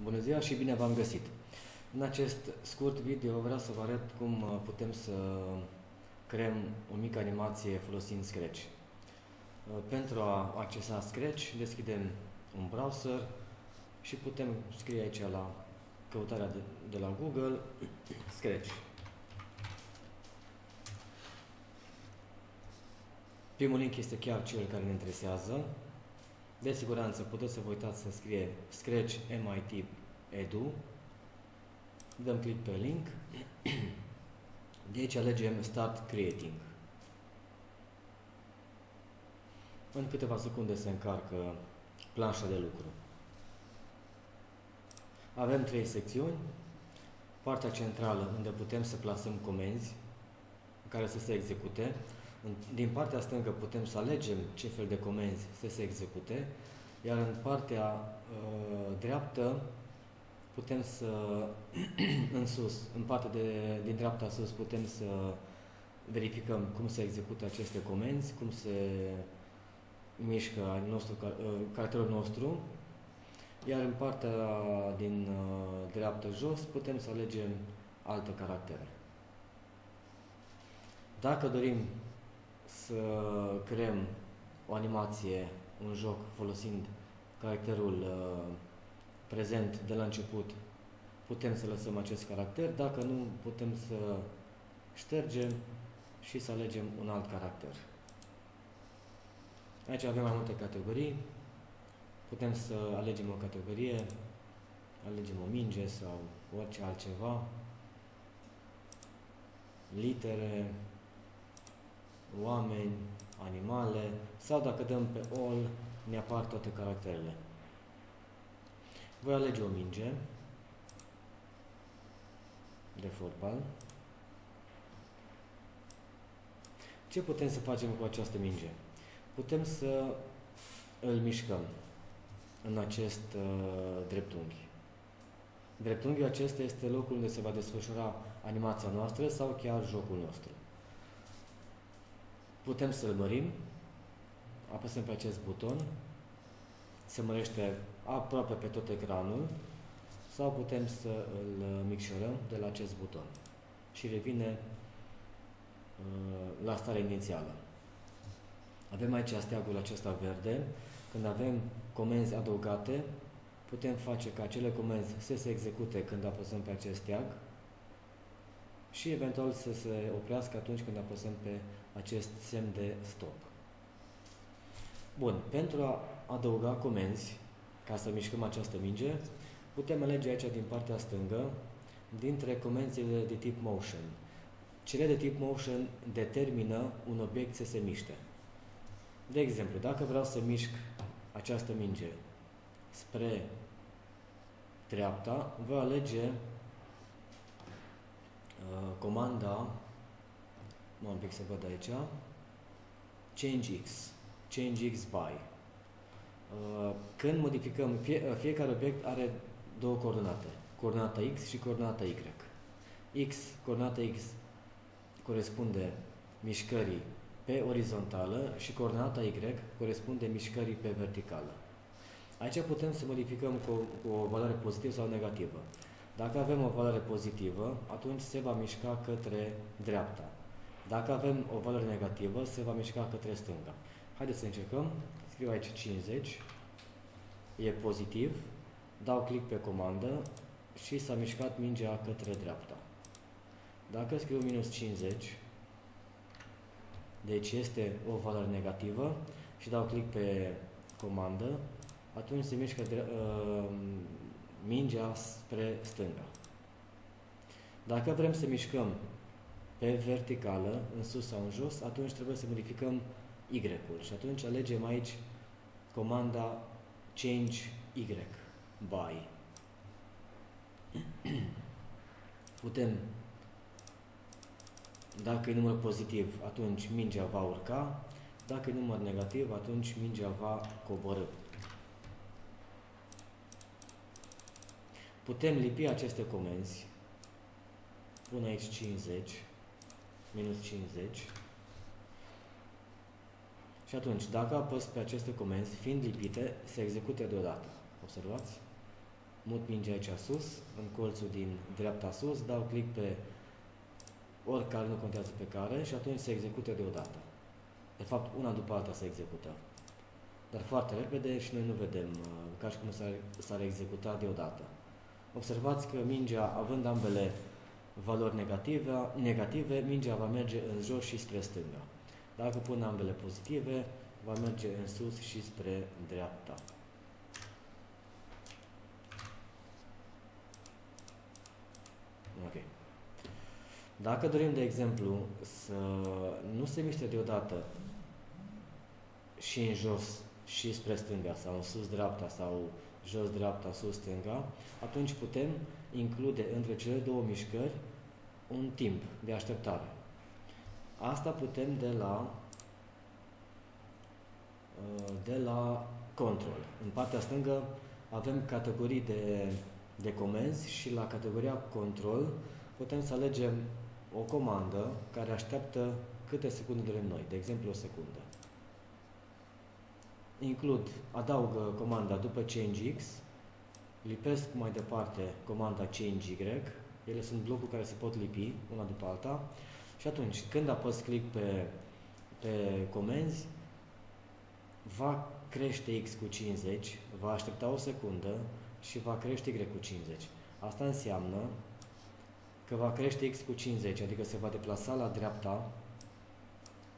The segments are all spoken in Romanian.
Bună ziua și bine v-am găsit! În acest scurt video vreau să vă arăt cum putem să creăm o mică animație folosind Scratch. Pentru a accesa Scratch, deschidem un browser și putem scrie aici la căutarea de la Google Scratch. Primul link este chiar cel care ne interesează. De siguranță puteți să vă uitați să scrie Scratch MIT Edu. Dăm click pe link. De aici alegem Start Creating. În câteva secunde se încarcă planșa de lucru. Avem 3 secțiuni. Partea centrală, unde putem să plasăm comenzi care să se execute. Din partea stângă putem să alegem ce fel de comenzi să se execute, iar în partea dreaptă putem să, în sus, în partea din dreapta sus, putem să verificăm cum se execută aceste comenzi, cum se mișcă caracterul nostru, iar în partea din dreapta jos putem să alegem alte caractere. Dacă dorim să creăm o animație, un joc folosind caracterul prezent de la început, putem să lăsăm acest caracter, dacă nu, putem să ștergem și să alegem un alt caracter. Aici avem mai multe categorii, putem să alegem o categorie, alegem o minge sau orice altceva, litere, oameni, animale, sau dacă dăm pe all, ne apar toate caracterele. Voi alege o minge de fotbal. Ce putem să facem cu această minge? Putem să îl mișcăm în acest dreptunghi. Dreptunghiul acesta este locul unde se va desfășura animația noastră sau chiar jocul nostru. Putem să-l mărim, apăsăm pe acest buton, se mărește aproape pe tot ecranul, sau putem să îl micșorăm de la acest buton și revine la starea inițială. Avem aici steagul acesta verde. Când avem comenzi adăugate, putem face ca acele comenzi să se execute când apăsăm pe acest steag și eventual să se oprească atunci când apăsăm pe acest semn de stop. Bun, pentru a adăuga comenzi, ca să mișcăm această minge, putem alege aici din partea stângă, dintre comenzile de tip motion. Cele de tip motion determină un obiect să se miște. De exemplu, dacă vreau să mișc această minge spre dreapta, voi alege comanda, un pic să văd aici, Change X by. Când modificăm, fiecare obiect are două coordonate, coordonata X și coordonata Y. Coordonata X corespunde mișcării pe orizontală și coordonata Y corespunde mișcării pe verticală. Aici putem să modificăm cu o valoare pozitivă sau negativă. Dacă avem o valoare pozitivă, atunci se va mișca către dreapta. Dacă avem o valoare negativă, se va mișca către stânga. Haideți să încercăm. Scriu aici 50. E pozitiv. Dau click pe comandă și s-a mișcat mingea către dreapta. Dacă scriu minus 50, deci este o valoare negativă și dau click pe comandă, atunci se mișcă mingea spre stânga. Dacă vrem să mișcăm pe verticală, în sus sau în jos, atunci trebuie să modificăm Y-ul și atunci alegem aici comanda Change Y by. Putem, dacă e număr pozitiv, atunci mingea va urca, dacă e număr negativ, atunci mingea va coborî. Putem lipi aceste comenzi. Pun aici 50, minus 50. Și atunci, dacă apăs pe aceste comenzi, fiind lipite, se execute deodată. Observați? mut mingea aici sus, în colțul din dreapta sus, dau click pe oricare, nu contează pe care, și atunci se execută deodată. De fapt, una după alta se execută. Dar foarte repede și noi nu vedem, ca și cum s-ar executa deodată. Observați că mingea, având ambele valori negative, mingea va merge în jos și spre stânga. Dacă pun ambele pozitive, va merge în sus și spre dreapta. Ok. Dacă dorim, de exemplu, să nu se miște deodată și în jos și spre stânga, sau în sus dreapta, sau jos dreapta, sus stânga, atunci putem include între cele două mișcări un timp de așteptare. Asta putem de la control. În partea stângă avem categorii de comenzi și la categoria control putem să alegem o comandă care așteaptă câte secunde vrem noi, de exemplu o secundă. Adaug comanda după change X, lipesc mai departe comanda change Y, ele sunt blocuri care se pot lipi una după alta și atunci când apăs click pe comenzi, va crește X cu 50, va aștepta o secundă și va crește Y cu 50. Asta înseamnă că va crește X cu 50, adică se va deplasa la dreapta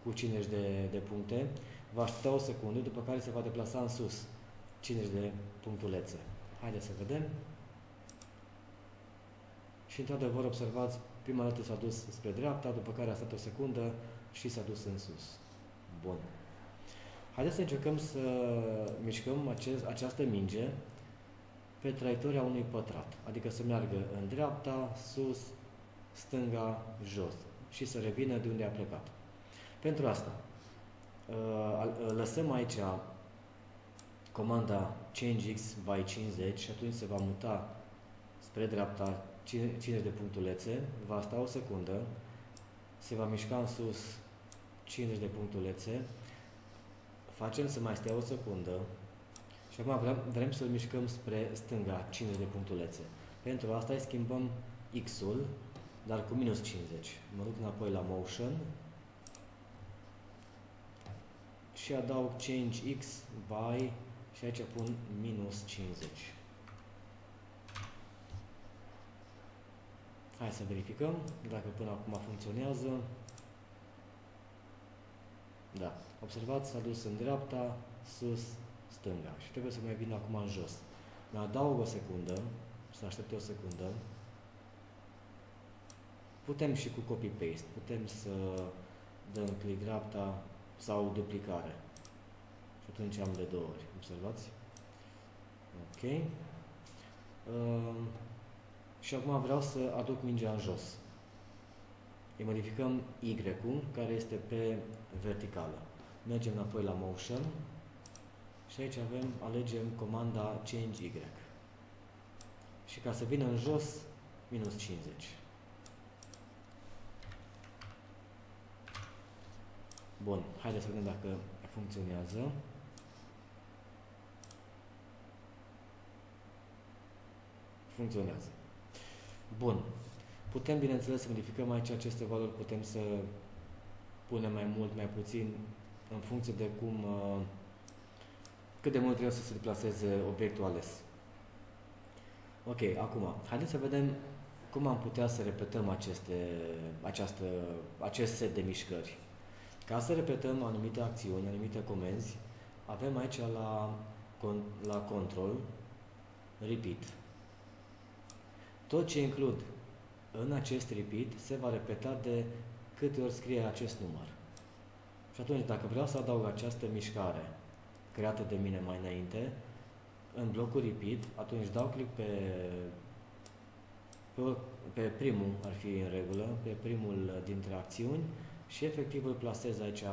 cu 50 de puncte, va aștepta o secundă, după care se va deplasa în sus 50 de punctulețe. Haideți să vedem. Și într-adevăr, observați, prima dată s-a dus spre dreapta, după care a stat o secundă și s-a dus în sus. Bun. Haideți să încercăm să mișcăm această minge pe traiectoria unui pătrat, adică să meargă în dreapta, sus, stânga, jos și să revină de unde a plecat. Pentru asta, lăsăm aici comanda change X by 50 și atunci se va muta spre dreapta 50 de punctulețe, va sta o secundă, se va mișca în sus 50 de punctulețe, facem să mai stea o secundă și acum vrem să-l mișcăm spre stânga 50 de punctulețe. Pentru asta îi schimbăm X-ul, dar cu minus 50. Mă duc înapoi la Motion și adaug change X by și aici pun minus 50. Hai să verificăm dacă până acum funcționează. Da. Observați, s-a dus în dreapta, sus, stânga. Și trebuie să mai vină acum în jos. Mai adaug o secundă, să aștepte o secundă. Putem și cu copy-paste, putem să dăm click dreapta sau duplicare. Și atunci am de două ori. Observați? Ok. Și acum vreau să aduc mingea în jos. Îi modificăm Y-ul, care este pe verticală. Mergem înapoi la Motion și aici alegem comanda Change Y. Și ca să vină în jos, minus 50. Bun, haideți să vedem dacă funcționează. Funcționează. Bun. Putem, bineînțeles, să modificăm aici aceste valori, putem să punem mai mult, mai puțin, în funcție de cât de mult trebuie să se deplaseze obiectul ales. Ok, acum, haideți să vedem cum am putea să repetăm acest set de mișcări. Ca să repetăm anumite acțiuni, anumite comenzi, avem aici la Control, Repeat. Tot ce includ în acest repeat se va repeta de câte ori scrie acest număr. Și atunci, dacă vreau să adaug această mișcare creată de mine mai înainte, în blocul repeat, atunci dau click pe primul, ar fi în regulă, pe primul dintre acțiuni și efectiv îl plasez aici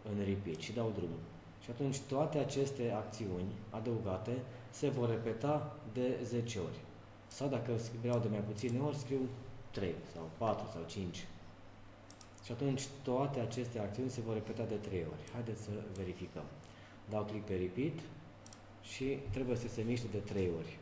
în repeat și dau drumul. Și atunci toate aceste acțiuni adăugate se vor repeta de 10 ori. Sau dacă vreau de mai puține ori, scriu 3 sau 4 sau 5. Și atunci toate aceste acțiuni se vor repeta de 3 ori. Haideți să verificăm. Dau click pe Repeat și trebuie să se miște de 3 ori.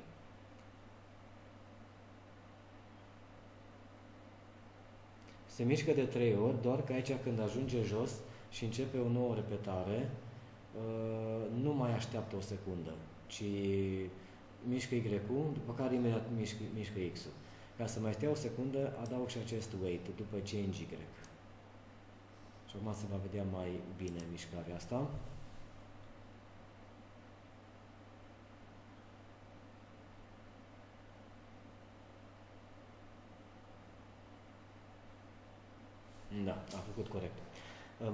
Se mișcă de 3 ori, doar că aici când ajunge jos și începe o nouă repetare, nu mai așteaptă o secundă, ci mișcă Y-ul, după care imediat mișcă X-ul. Ca să mai stea o secundă, adaug și acest wait după change Y. Și acum se va vedea mai bine mișcarea asta. Da, a făcut corect.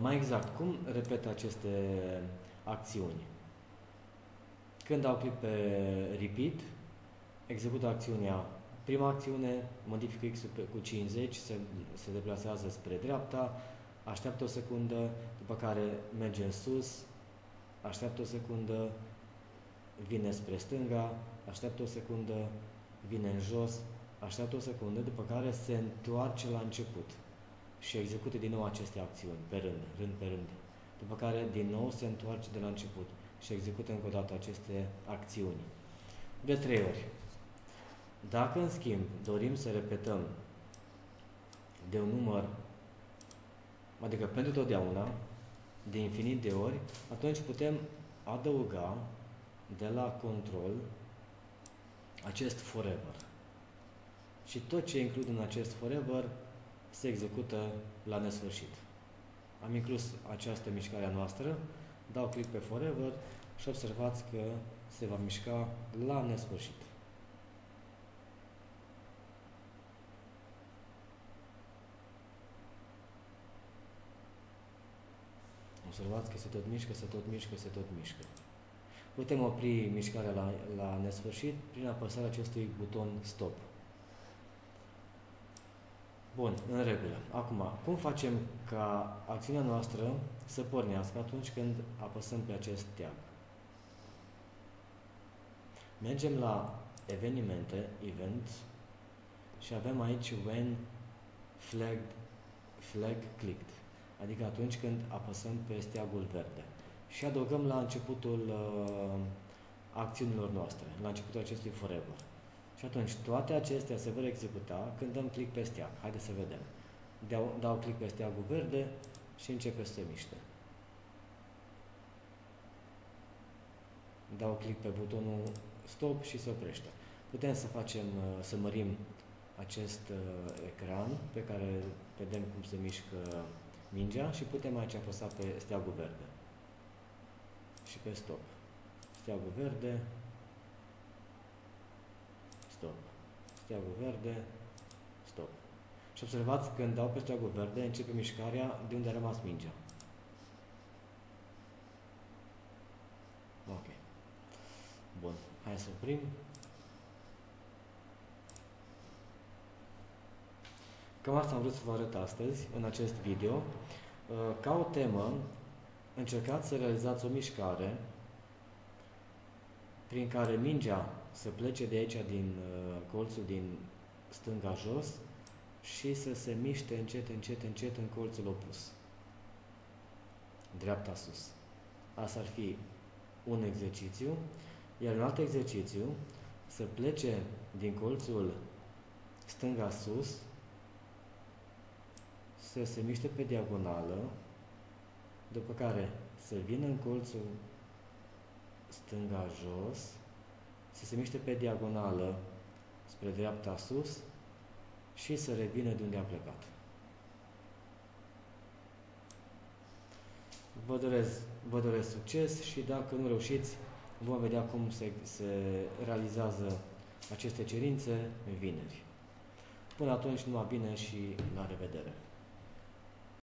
Mai exact, cum repet aceste acțiuni? Când dau click pe repeat, execută acțiunea. Prima acțiune, modifică X-ul cu 50, se deplasează spre dreapta, așteaptă o secundă, după care merge în sus, așteaptă o secundă, vine spre stânga, așteaptă o secundă, vine în jos, așteaptă o secundă, după care se întoarce la început și execută din nou aceste acțiuni, pe rând pe rând. După care din nou se întoarce de la început și execută încă o dată aceste acțiuni. De 3 ori. Dacă, în schimb, dorim să repetăm de un număr, adică pentru totdeauna, de infinit de ori, atunci putem adăuga de la control acest forever. Și tot ce includ în acest forever se execută la nesfârșit. Am inclus această mișcare a noastră, dau click pe forever și observați că se va mișca la nesfârșit. Observați că se tot mișcă, se tot mișcă, se tot mișcă. Putem opri mișcarea la nesfârșit prin apăsarea acestui buton stop. Bun, în regulă. Acum, cum facem ca acțiunea noastră să pornească atunci când apăsăm pe acest tab? Mergem la evenimente, event, și avem aici when flag clicked, adică atunci când apăsăm pe steagul verde. Și adăugăm la începutul acțiunilor noastre, la începutul acestui forever. Și atunci toate acestea se vor executa când dăm click pe steag. Haideți să vedem. Dau click pe steagul verde și începe să se miște. Dau click pe butonul stop și se oprește. Putem să facem, să mărim acest ecran pe care vedem cum se mișcă mingea și putem aici apăsa pe steagul verde și pe stop. Steagul verde, stop. Steagul verde, stop. Și observați, când dau pe steagul verde, începe mișcarea de unde a rămas mingea. Ok. Bun. Hai să oprim. Cam asta am vrut să vă arăt astăzi, în acest video. Ca o temă, încercați să realizați o mișcare prin care mingea să plece de aici, din colțul din stânga jos și să se miște încet, încet, încet în colțul opus. Dreapta sus. Asta ar fi un exercițiu. Iar un alt exercițiu, să plece din colțul stânga sus, să se miște pe diagonală, după care să vină în colțul stânga jos, să se miște pe diagonală spre dreapta sus și să revină de unde a plecat. Vă doresc succes și dacă nu reușiți, vom vedea cum se realizează aceste cerințe vineri. Până atunci, numai bine și la revedere!